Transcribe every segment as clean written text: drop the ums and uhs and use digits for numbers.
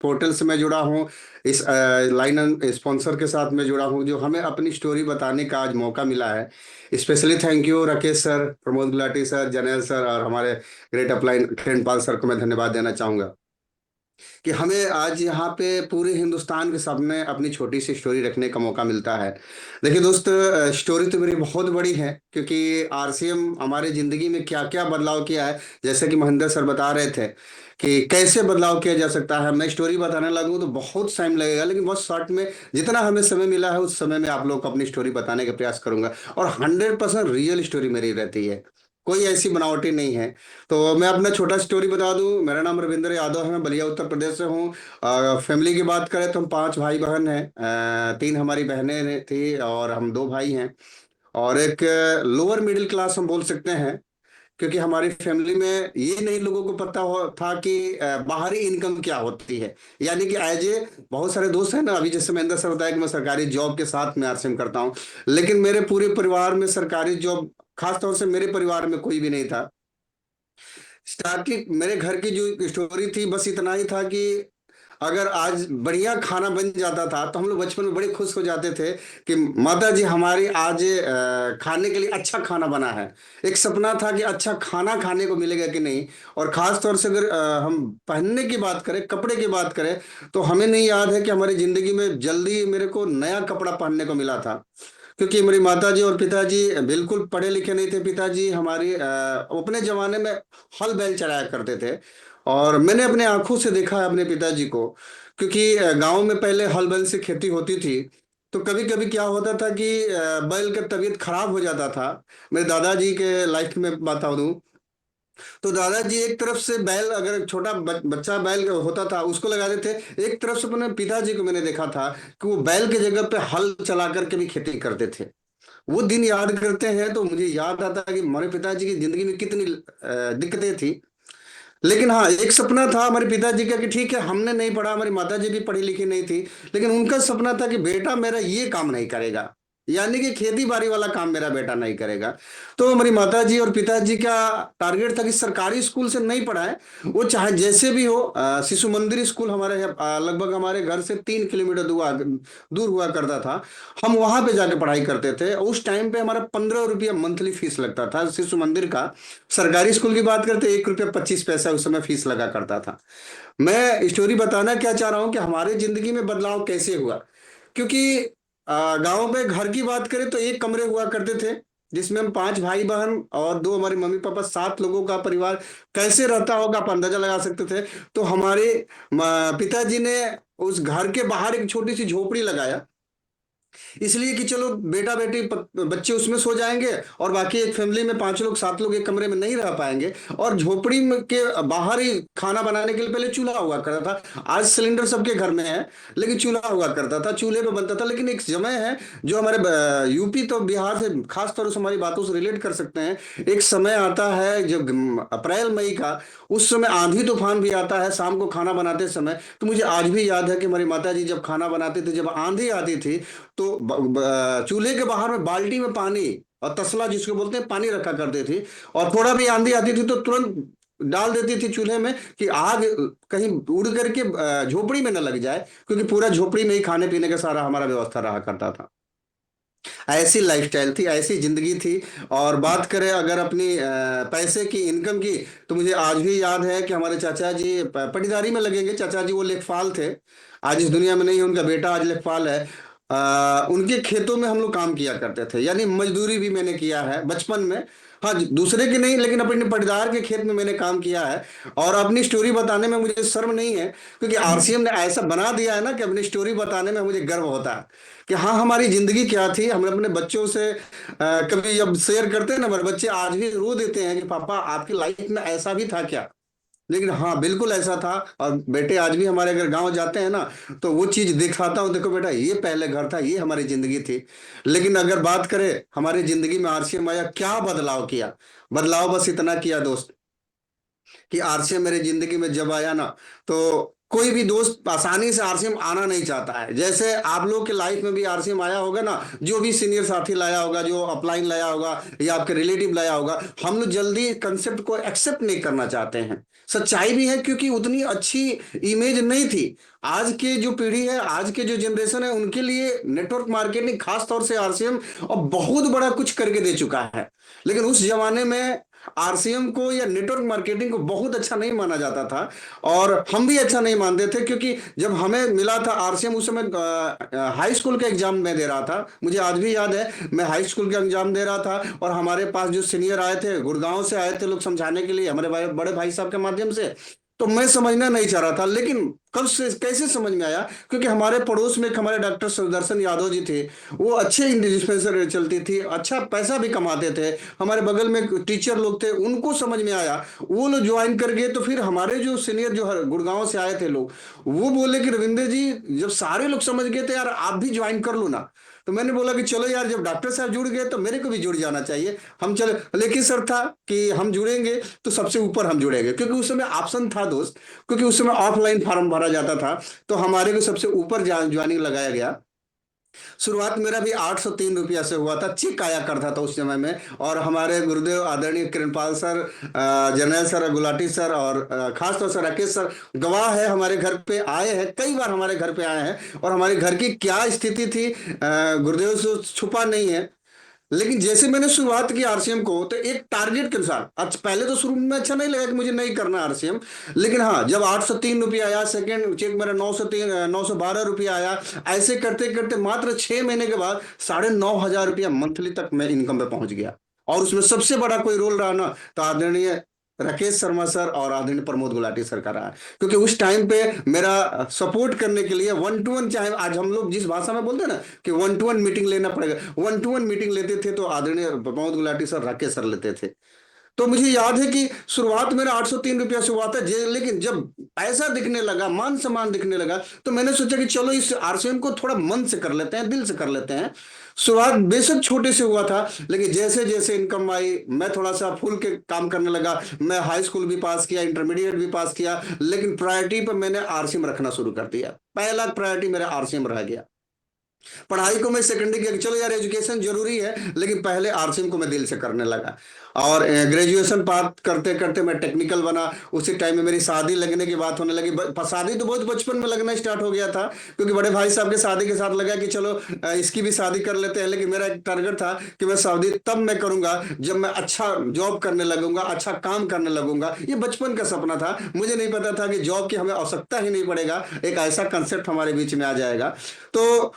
Portal से मैं जुड़ा हूँ, इस लाइन स्पॉन्सर के साथ मैं जुड़ा हूँ, जो हमें अपनी स्टोरी बताने का आज मौका मिला है। Specially thank you Rakesh sir, Pramod Gulati sir, जनेल सर और हमारे ग्रेट अपलाइन खेनपाल सर को मैं धन्यवाद देना चाहूँगा कि हमें आज यहाँ पे पूरे हिंदुस्तान के सामने अपनी छोटी सी स्टोरी रखने का मौका मिलता है। देखिए दोस्त, स्टोरी तो मेरी बहुत बड़ी है, क्योंकि आरसीएम हमारे जिंदगी में क्या क्या बदलाव किया है। जैसे कि महेंद्र सर बता रहे थे कि कैसे बदलाव किया जा सकता है। मैं स्टोरी बताने लगूँ तो बहुत टाइम लगेगा, लेकिन बहुत शॉर्ट में जितना हमें समय मिला है उस समय में आप लोग को अपनी स्टोरी बताने का प्रयास करूंगा। और 100% रियल स्टोरी मेरी रहती है, कोई ऐसी बनावटी नहीं है। तो मैं अपना छोटा स्टोरी बता दूं। मेरा नाम रविंद्र यादव है, मैं बलिया उत्तर प्रदेश से हूँ। फैमिली की बात करें तो हम 5 भाई बहन हैं। 3 हमारी बहनें थी और हम 2 भाई हैं। और एक लोअर मिडिल क्लास हम बोल सकते हैं, क्योंकि हमारी फैमिली में ये नहीं लोगों को पता हो था कि बाहरी इनकम क्या होती है। यानी कि एज ए बहुत सारे दोस्त हैं ना, अभी जैसे महेंद्र सर बताया कि मैं सरकारी जॉब के साथ में आरसीएम करता हूँ, लेकिन मेरे पूरे परिवार में सरकारी जॉब, खास तौर से मेरे परिवार में कोई भी नहीं था। स्टार्टिंग मेरे घर की जो स्टोरी थी बस इतना ही था कि अगर आज बढ़िया खाना बन जाता था तो हम लोग बचपन में बड़े खुश हो जाते थे कि माता जी हमारी आज खाने के लिए अच्छा खाना बना है। एक सपना था कि अच्छा खाना खाने को मिलेगा कि नहीं। और खास तौर से अगर हम पहनने की बात करें, कपड़े की बात करें, तो हमें नहीं याद है कि हमारी जिंदगी में जल्दी मेरे को नया कपड़ा पहनने को मिला था। क्योंकि मेरी माताजी और पिताजी बिल्कुल पढ़े लिखे नहीं थे। पिताजी हमारी अपने जमाने में हल बैल चलाया करते थे। और मैंने अपने आंखों से देखा है अपने पिताजी को, क्योंकि गांव में पहले हल बैल से खेती होती थी। तो कभी कभी क्या होता था कि बैल का तबीयत खराब हो जाता था। मेरे दादाजी के लाइफ में बता दूं तो दादाजी एक तरफ से बैल, अगर छोटा बच्चा बैल होता था उसको लगाते थे, एक तरफ से अपने पिताजी को मैंने देखा था कि वो बैल की जगह पे हल चला करके भी खेती करते थे। वो दिन याद करते हैं तो मुझे याद आता है कि हमारे पिताजी की जिंदगी में कितनी दिक्कतें थी। लेकिन हाँ, एक सपना था हमारे पिताजी का कि ठीक है हमने नहीं पढ़ा, हमारी माताजी भी पढ़ी लिखी नहीं थी, लेकिन उनका सपना था कि बेटा मेरा ये काम नहीं करेगा, यानी कि खेती बाड़ी वाला काम मेरा बेटा नहीं करेगा। तो हमारी माताजी और पिताजी का टारगेट था कि सरकारी स्कूल से नहीं पढ़ाए, वो चाहे जैसे भी हो। शिशु मंदिर स्कूल हमारे लगभग हमारे घर से 3 किलोमीटर दूर दूर हुआ करता था। हम वहां पे जाके पढ़ाई करते थे। उस टाइम पे हमारा 15 रुपया मंथली फीस लगता था शिशु मंदिर का। सरकारी स्कूल की बात करते 1 रुपया 25 पैसा उस समय फीस लगा करता था। मैं स्टोरी बताना क्या चाह रहा हूँ कि हमारे जिंदगी में बदलाव कैसे हुआ। क्योंकि गांव में घर की बात करें तो 1 कमरे हुआ करते थे, जिसमें हम 5 भाई बहन और 2 हमारे मम्मी पापा, 7 लोगों का परिवार कैसे रहता होगा आप अंदाजा लगा सकते थे। तो हमारे पिताजी ने उस घर के बाहर एक छोटी सी झोपड़ी लगाया, इसलिए कि चलो बेटा बेटी बच्चे उसमें सो जाएंगे और बाकी एक फैमिली में 5 लोग 7 लोग एक कमरे में नहीं रह पाएंगे। और झोपड़ी के बाहर ही खाना बनाने के लिए पहले चूल्हा हुआ करता था। आज सिलेंडर सबके घर में है, लेकिन चूल्हा हुआ करता था, चूल्हे पे बनता था। लेकिन एक समय है जो हमारे यूपी तो बिहार से खास तौर से हमारी बातों से रिलेट कर सकते हैं। एक समय आता है जब अप्रैल मई का, उस समय आंधी तूफान भी आता है शाम को खाना बनाते समय। तो मुझे आज भी याद है कि हमारी माता जी जब खाना बनाते थे, जब आंधी आती थी, तो चूल्हे के बाहर में बाल्टी में पानी और तसला जिसको बोलते हैं पानी रखा करते थे। और थोड़ा भी आंधी आती थी तो तुरंत डाल देती थी चूल्हे में कि आग कहीं उड़ करके झोपड़ी में न लग जाए, क्योंकि पूरा झोपड़ी में ही खाने पीने का सारा हमारा व्यवस्था रहा करता था। ऐसी लाइफस्टाइल थी, ऐसी जिंदगी थी। और बात करें अगर अपनी पैसे की, इनकम की, तो मुझे आज भी याद है कि हमारे चाचा जी पटीदारी में लगेंगे। चाचा जी वो लेखपाल थे, आज इस दुनिया में नहीं है, उनका बेटा आज लेखपाल है। उनके खेतों में हम लोग काम किया करते थे, यानी मजदूरी भी मैंने किया है बचपन में। हाँ जी, दूसरे के नहीं, लेकिन अपने पटीदार के खेत में मैंने काम किया है। और अपनी स्टोरी बताने में मुझे शर्म नहीं है, क्योंकि आरसीएम ने ऐसा बना दिया है ना कि अपनी स्टोरी बताने में मुझे गर्व होता है कि हाँ हमारी जिंदगी क्या थी। हम अपने बच्चों से कभी जब शेयर करते हैं ना, हमारे बच्चे आज भी रो देते हैं कि पापा आपकी लाइफ में ऐसा भी था क्या। लेकिन हाँ बिल्कुल ऐसा था। और बेटे आज भी हमारे अगर गांव जाते हैं ना, तो वो चीज दिखाता हूँ, देखो बेटा ये पहले घर था, ये हमारी जिंदगी थी। लेकिन अगर बात करें हमारी जिंदगी में आरसीएम आया, क्या बदलाव किया। बदलाव बस इतना किया दोस्त कि आरसीएम मेरे जिंदगी में जब आया ना, तो कोई भी दोस्त आसानी से आरसीएम आना नहीं चाहता है। जैसे आप लोग के लाइफ में भी आरसीएम आया होगा ना, जो भी सीनियर साथी लाया होगा, जो अपलाइन लाया होगा या आपके रिलेटिव लाया होगा, हम लोग जल्दी कंसेप्ट को एक्सेप्ट नहीं करना चाहते हैं। सच्चाई भी है, क्योंकि उतनी अच्छी इमेज नहीं थी। आज के जो पीढ़ी है, आज के जो जनरेशन है, उनके लिए नेटवर्क मार्केटिंग, खास तौर से आरसीएम, और बहुत बड़ा कुछ करके दे चुका है। लेकिन उस जमाने में आरसीएम को या नेटवर्क मार्केटिंग को बहुत अच्छा नहीं माना जाता था, और हम भी अच्छा नहीं मानते थे। क्योंकि जब हमें मिला था आरसीएम, उस समय हाई स्कूल का एग्जाम मैं दे रहा था, मुझे आज भी याद है, मैं हाई स्कूल का एग्जाम दे रहा था, और हमारे पास जो सीनियर आए थे, गुड़गांव से आए थे लोग समझाने के लिए, हमारे बड़े भाई साहब के माध्यम से। तो मैं समझना नहीं चाह रहा था, लेकिन कब से कैसे समझ में आया, क्योंकि हमारे पड़ोस में एक हमारे डॉक्टर सुदर्शन यादव जी थे। वो अच्छे डिस्पेंसरी चलती थी, अच्छा पैसा भी कमाते थे। हमारे बगल में टीचर लोग थे, उनको समझ में आया, वो लोग ज्वाइन कर गए। तो फिर हमारे जो सीनियर जो गुड़गांव से आए थे लोग, वो बोले कि रविंद्र जी, जब सारे लोग समझ गए थे यार, आप भी ज्वाइन कर लो ना। तो मैंने बोला कि चलो यार, जब डॉक्टर साहब जुड़ गए तो मेरे को भी जुड़ जाना चाहिए, हम चले। लेकिन सर था कि हम जुड़ेंगे तो सबसे ऊपर हम जुड़ेंगे, क्योंकि उस समय ऑप्शन था दोस्त, क्योंकि उस समय ऑफलाइन फॉर्म भरा जाता था। तो हमारे को सबसे ऊपर ज्वाइनिंग लगाया गया। शुरुआत मेरा भी 803 रुपया से हुआ था, चेक आया करता था उस समय में। और हमारे गुरुदेव आदरणीय Kiranpal sir, general sir, Gulati sir, और खास तौर से राकेश सर गवाह है, हमारे घर पे आए हैं, कई बार हमारे घर पे आए हैं, और हमारे घर की क्या स्थिति थी गुरुदेव से छुपा नहीं है। लेकिन जैसे मैंने शुरुआत की आरसीएम को, तो एक टारगेट के अनुसार, अच्छा पहले तो शुरू में अच्छा नहीं लगा कि मुझे नहीं करना आरसीएम। लेकिन हाँ, जब 803 रुपया आया, सेकंड चेक मेरा 912 रुपया आया। ऐसे करते करते मात्र 6 महीने के बाद 9,500 रुपया मंथली तक मैं इनकम पे पहुंच गया। और उसमें सबसे बड़ा कोई रोल रहा ना, तो आदरणीय राकेश शर्मा सर और आदरणीय प्रमोद गुलाटी सर का रहा है। क्योंकि उस टाइम पे मेरा सपोर्ट करने के लिए 1-to-1, चाहे आज हम लोग जिस भाषा में बोलते हैं ना कि 1-to-1 मीटिंग लेना पड़ेगा, 1-to-1 मीटिंग लेते थे, तो आदरणीय प्रमोद गुलाटी सर, राकेश सर लेते थे। तो मुझे याद है कि शुरुआत मेरा 803 रुपया से हुआ था। लेकिन जब पैसा दिखने लगा, मान सम्मान दिखने लगा, तो मैंने सोचा कि चलो इस आरसीएम को थोड़ा मन से कर लेते हैं, दिल से कर लेते हैं। शुरुआत बेशक छोटे से हुआ था, लेकिन जैसे जैसे इनकम आई, मैं थोड़ा सा फुल के काम करने लगा। मैं हाई स्कूल भी पास किया, इंटरमीडिएट भी पास किया, लेकिन प्रायोरिटी पर मैंने आरसीएम रखना शुरू कर दिया। पहला प्रायोरिटी मेरा आरसीएम रह गया। पढ़ाई को मैं सेकेंडरी किया कि चलो यार एजुकेशन जरूरी है, लेकिन पहले आरसीएम को मैं दिल से करने लगा। और ग्रेजुएशन पास करते करते मैं टेक्निकल बना। उसी टाइम में मेरी शादी लगने की बात होने लगी। शादी तो बहुत बचपन में लगना स्टार्ट हो गया था, क्योंकि बड़े भाई साहब के शादी के साथ लगा कि चलो इसकी भी शादी कर लेते हैं। लेकिन मेरा एक टारगेट था कि मैं शादी तब मैं करूंगा जब मैं अच्छा जॉब करने लगूंगा, अच्छा काम करने लगूंगा। ये बचपन का सपना था, मुझे नहीं पता था कि जॉब की हमें आवश्यकता ही नहीं पड़ेगा, एक ऐसा कंसेप्ट हमारे बीच में आ जाएगा। तो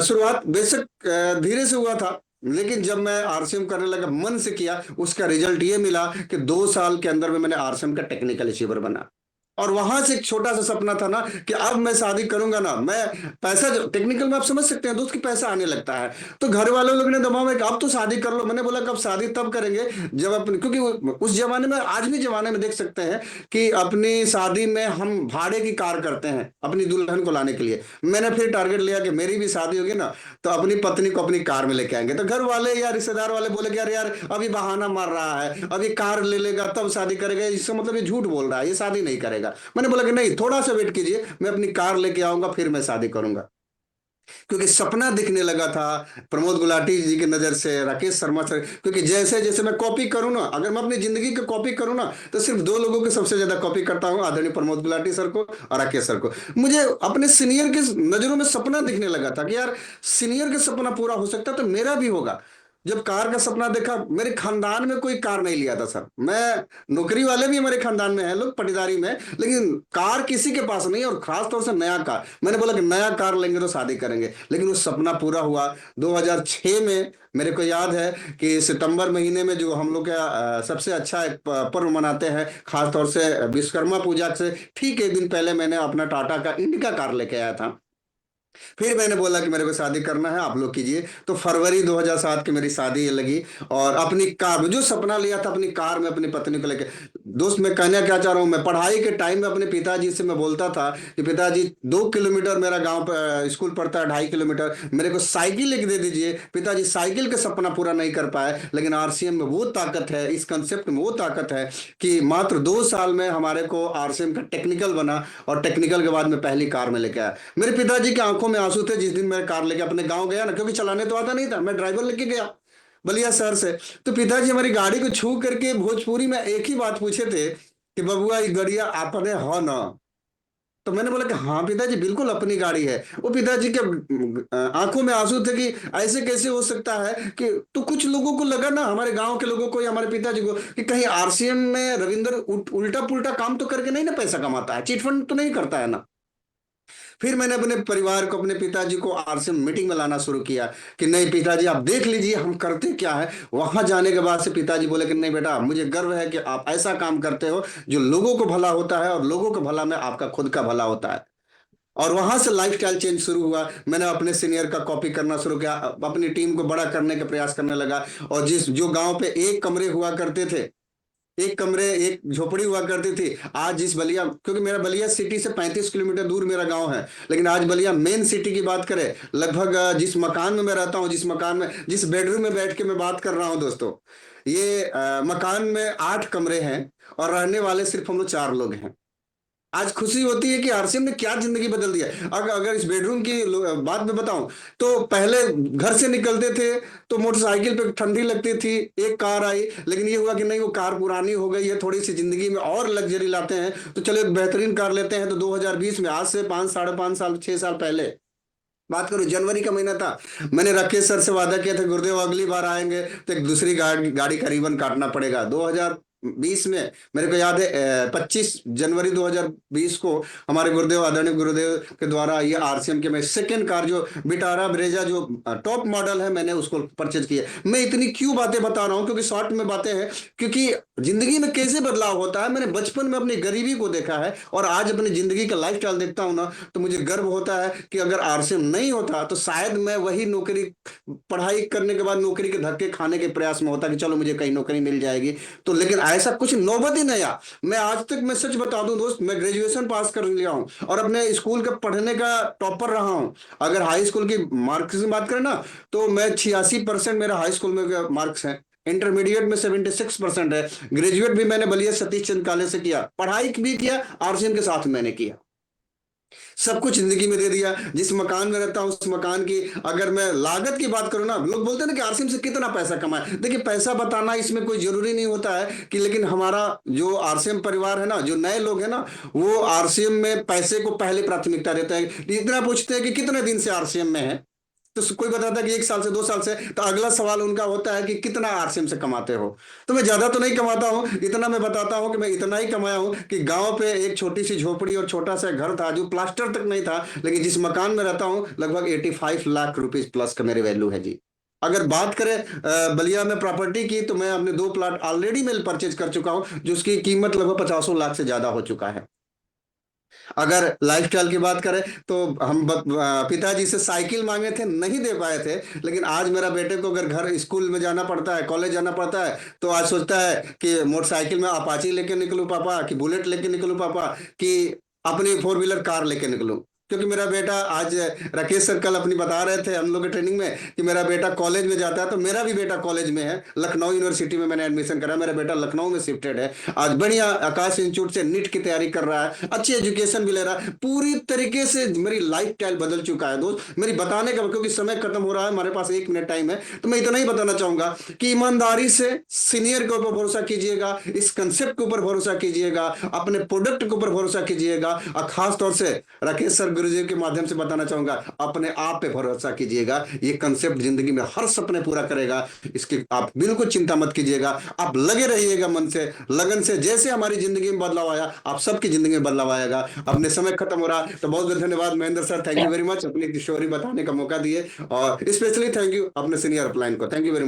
शुरुआत बेशक धीरे से हुआ था, लेकिन जब मैं आरसीएम करने लगा, मन से किया, उसका रिजल्ट ये मिला कि 2 साल के अंदर में मैंने आरसीएम का टेक्निकल अचीवर बना। और वहां से एक छोटा सा सपना था ना कि अब मैं शादी करूंगा ना, मैं पैसा, जो टेक्निकल में आप समझ सकते हैं दोस्त की पैसा आने लगता है। तो घर वाले लोग ने दबाव में कि अब तो शादी कर लो। मैंने बोला कब शादी तब करेंगे जब अपने, क्योंकि उस जमाने में, आज भी जमाने में देख सकते हैं कि अपनी शादी में हम भाड़े की कार करते हैं अपनी दुल्हन को लाने के लिए। मैंने फिर टारगेट लिया कि मेरी भी शादी होगी ना, तो अपनी पत्नी को अपनी कार में लेके आएंगे। तो घर वाले या रिश्तेदार वाले बोले कि यार यार अभी बहाना मार रहा है, अभी कार ले लेगा तब शादी करेगा, इसका मतलब ये झूठ बोल रहा है, ये शादी नहीं करेगा। मैंने बोला कि नहीं, थोड़ा सा वेट कीजिए, मैं अपनी कार लेके आऊंगा, फिर मैं शादी करूंगा। क्योंकि सपना दिखने लगा था प्रमोद गुलाटी जी की नजर से, राकेश शर्मा सर। क्योंकि जैसे जैसे मैं कॉपी करूं ना, अगर मैं अपनी जिंदगी की कॉपी करूं ना, तो सिर्फ दो लोगों की सबसे ज्यादा कॉपी करता हूं, आदरणीय प्रमोद गुलाटी सर को और राकेश सर को। मुझे अपने सीनियर के नजरों में सपना दिखने लगा था कि यार सीनियर का सपना पूरा हो सकता है तो मेरा भी होगा। जब कार का सपना देखा, मेरे खानदान में कोई कार नहीं लिया था सर। मैं, नौकरी वाले भी हमारे खानदान में हैं लोग, पटीदारी में, लेकिन कार किसी के पास नहीं, और खास तौर से नया कार। मैंने बोला कि नया कार लेंगे तो शादी करेंगे, लेकिन वो सपना पूरा हुआ 2006 में। मेरे को याद है कि सितंबर महीने में जो हम लोग का सबसे अच्छा एक पर्व मनाते हैं, खास तौर से विश्वकर्मा पूजा से ठीक एक दिन पहले मैंने अपना टाटा का इंडिका कार लेके आया था। फिर मैंने बोला कि मेरे को शादी करना है, आप लोग कीजिए। तो फरवरी 2007 की मेरी शादी लगी। और अपनी कार, जो सपना लिया था अपनी कार में अपनी पत्नी को लेकर। दोस्त मैं कहना क्या चाह रहा हूँ, मैं पढ़ाई के टाइम में अपने पिताजी से मैं बोलता था कि पिताजी 2 किलोमीटर मेरा गांव पर स्कूल पड़ता है, 2.5 किलोमीटर, मेरे को साइकिल लेके दे दीजिए। पिताजी साइकिल का सपना पूरा नहीं कर पाए, लेकिन आरसीएम में वो ताकत है, इस कंसेप्ट में वो ताकत है कि मात्र 2 साल में हमारे को आरसीएम का टेक्निकल बना। और टेक्निकल के बाद में पहली कार में लेके आया। मेरे पिताजी की आंखों में आंसू थे जिस दिन मैं कार लेके अपने गांव गया ना, क्योंकि चलाने तो आता नहीं था, मैं ड्राइवर लेके गया बलिया शहर से। तो पिताजी हमारी गाड़ी को छू करके भोजपुरी में एक ही बात पूछे थे कि बबुआ ये गड़िया आपने हो ना। तो मैंने बोला कि हाँ पिताजी बिल्कुल अपनी गाड़ी है। वो पिताजी के आंखों में आंसू थे कि ऐसे कैसे हो सकता है कि, तो कुछ लोगों को लगा ना, हमारे गांव के लोगों को या हमारे पिताजी को, कि कहीं आरसीएम में रविंद्र उल्टा पुल्टा काम तो करके नहीं ना पैसा कमाता है, चिटफंड तो नहीं करता है ना। फिर मैंने अपने परिवार को, अपने पिताजी को आरसीएम मीटिंग में लाना शुरू किया कि नहीं पिताजी आप देख लीजिए हम करते क्या है। वहां जाने के बाद से पिताजी बोले कि नहीं बेटा, मुझे गर्व है कि आप ऐसा काम करते हो जो लोगों को भला होता है, और लोगों को भला में आपका खुद का भला होता है। और वहां से लाइफस्टाइल चेंज शुरू हुआ। मैंने अपने सीनियर का कॉपी करना शुरू किया, अपनी टीम को बड़ा करने का प्रयास करने लगा। और जिस जो गांव पे एक कमरे हुआ करते थे, एक कमरे एक झोपड़ी हुआ करती थी, आज जिस बलिया, क्योंकि मेरा बलिया सिटी से 35 किलोमीटर दूर मेरा गांव है, लेकिन आज बलिया मेन सिटी की बात करें, लगभग जिस मकान में मैं रहता हूँ, जिस मकान में, जिस बेडरूम में बैठ के मैं बात कर रहा हूँ दोस्तों, ये मकान में 8 कमरे हैं। और रहने वाले सिर्फ हम लोग 4 लोग हैं। आज खुशी होती है कि आरसीएम ने क्या जिंदगी बदल दिया। अगर अगर इस बेडरूम की बात में बताऊं, तो पहले घर से निकलते थे तो मोटरसाइकिल पे ठंडी लगती थी, एक कार आई, लेकिन ये हुआ कि नहीं वो कार पुरानी हो गई है, थोड़ी सी जिंदगी में और लग्जरी लाते हैं, तो चलो एक बेहतरीन कार लेते हैं। तो 2020 में, आज से 5 साढ़े 5 साल 6 साल पहले बात करूं, जनवरी का महीना था, मैंने राकेश सर से वादा किया था गुरुदेव अगली बार आएंगे तो एक दूसरी गाड़ी गाड़ी का रिबन काटना पड़ेगा। 2020 में मेरे को याद है 25 जनवरी 2020 को हमारे गुरुदेव, आदरणीय गुरुदेव के द्वारा ये आरसीएम के मैं सेकंड कार जो विटारा ब्रेजा जो टॉप मॉडल है, मैंने उसको परचेज किया। मैं इतनी क्यों बातें बता रहा हूँ, क्योंकि शॉर्ट में बातें हैं, क्योंकि जिंदगी में कैसे बदलाव होता है, मैंने बचपन में अपनी गरीबी को देखा है और आज अपनी जिंदगी का लाइफस्टाइल देखता हूं ना, तो मुझे गर्व होता है कि अगर आरसीएम नहीं होता तो शायद मैं वही नौकरी, पढ़ाई करने के बाद नौकरी के धक्के खाने के प्रयास में होता कि चलो मुझे कहीं नौकरी मिल जाएगी। तो लेकिन ऐसा कुछ नौबत ही नहीं आया। मैं आज तक, मैं सच बता दूं दोस्त, मैं ग्रेजुएशन पास कर लिया हूं और अपने स्कूल के पढ़ने का टॉपर रहा हूं। अगर हाई स्कूल की मार्क्स की बात करें ना, तो मैं 86% मेरा हाई स्कूल में मार्क्स है। इंटरमीडिएट में 76% है। ग्रेजुएट भी मैंने बलिया सतीश चंद्र कॉलेज से किया, पढ़ाई भी किया, आरसीएम के साथ मैंने किया। सब कुछ जिंदगी में दे दिया। जिस मकान में रहता हूं उस मकान की, अगर मैं लागत की बात करूं ना, लोग बोलते हैं ना कि आरसीएम से कितना पैसा कमाए। देखिए पैसा बताना इसमें कोई जरूरी नहीं होता है कि, लेकिन हमारा जो आरसीएम परिवार है ना, जो नए लोग हैं ना, वो आरसीएम में पैसे को पहले प्राथमिकता देते हैं। इतना पूछते हैं कि कितने दिन से आरसीएम में है, तो कोई बताता है कि 1 साल से 2 साल से, तो अगला सवाल उनका होता है कि कितना आरसीएम से कमाते हो। तो मैं ज्यादा तो नहीं कमाता हूं, इतना मैं बताता हूं कि मैं इतना ही कमाया हूं कि गांव पे एक छोटी सी झोपड़ी और छोटा सा घर था जो प्लास्टर तक नहीं था, लेकिन जिस मकान में रहता हूं लगभग 85 लाख रुपीज प्लस का मेरे वैल्यू है जी। अगर बात करें बलिया में प्रॉपर्टी की, तो मैं अपने 2 प्लाट ऑलरेडी मैं परचेज कर चुका हूं, जिसकी कीमत लगभग 50 लाख से ज्यादा हो चुका है। अगर लाइफस्टाइल की बात करें, तो हम पिताजी से साइकिल मांगे थे, नहीं दे पाए थे, लेकिन आज मेरा बेटे को अगर घर स्कूल में जाना पड़ता है, कॉलेज जाना पड़ता है, तो आज सोचता है कि मोटरसाइकिल में अपाची लेके निकलूं पापा, कि बुलेट लेके निकलूं पापा, कि अपनी 4 व्हीलर कार लेके निकलूं। क्योंकि मेरा बेटा आज, राकेश सर कल अपनी बता रहे थे हम लोग के ट्रेनिंग में कि मेरा बेटा कॉलेज में जाता है, तो मेरा भी बेटा कॉलेज में है, लखनऊ यूनिवर्सिटी में मैंने एडमिशन करा, मेरा बेटा लखनऊ में शिफ्टेड है। आज बढ़िया आकाश इंस्टीट्यूट से नीट की तैयारी कर रहा है, अच्छी एजुकेशन भी ले रहा है। पूरी तरीके से मेरी लाइफ स्टाइल बदल चुका है दोस्त। मेरी बताने का, क्योंकि समय खत्म हो रहा है, हमारे पास 1 मिनट टाइम है, तो मैं इतना ही बताना चाहूंगा कि ईमानदारी से सीनियर के ऊपर भरोसा कीजिएगा, इस कंसेप्ट के ऊपर भरोसा कीजिएगा, अपने प्रोडक्ट के ऊपर भरोसा कीजिएगा, और खास तौर से राकेश सर गुरुजी के माध्यम से बताना चाहूंगा, अपने आप पे भरोसा कीजिएगा। ये कंसेप्ट जिंदगी में हर सपने पूरा करेगा, इसकी आप बिल्कुल चिंता मत कीजिएगा। आप लगे रहिएगा मन से, लगन से। जैसे हमारी जिंदगी में बदलाव आया, आप सबकी जिंदगी में बदलाव आएगा। अपने समय खत्म हो रहा, तो बहुत बहुत धन्यवाद Mahendra sir, thank you very much, अपनी स्टोरी बताने का मौका दिए। और स्पेशली थैंक यू अपने सीनियर अपलाइन को, थैंक यू वेरी मच।